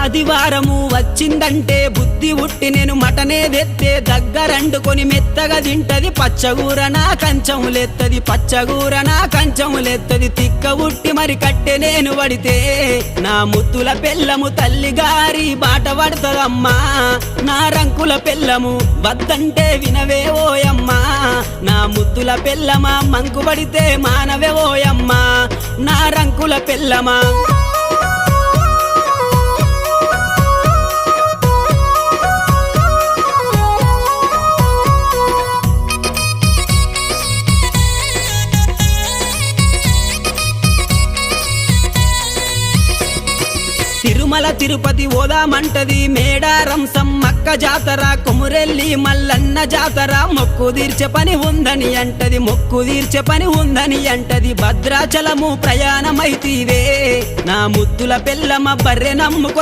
ఆదివారము వచ్చిందంటే బుద్ధి ఉట్టి నేను మటనే తెత్తే దగ్గరండుకొని మెత్తగా తింటది పచ్చగూర నా కంచములెత్తది పచ్చగూర నా కంచములెత్తది తిక్క ఉట్టి మరి కట్టె నేను పడితే నా ముత్తుల పెళ్ళము తల్లి గారి బాట పడుతుందమ్మా నా రంకుల పెళ్ళము వద్దంటే వినవే ఓయమ్మా నా ముద్దుల పెళ్ళమా మంకు పడితే మానవే ఓయమ్మా నా రంకుల పెళ్ళమా తిరుమల తిరుపతి ఓదామంటది మేడారం సమ్మక్క జాతర కొమురెల్లి మల్లన్న జాతర మొక్కు తీర్చే పని ఉందని అంటది మొక్కు తీర్చే పని ఉందని అంటది భద్రాచలము ప్రయాణమైతీవే నా ముద్దుల పెళ్ళమ బర్రె నమ్ముకొని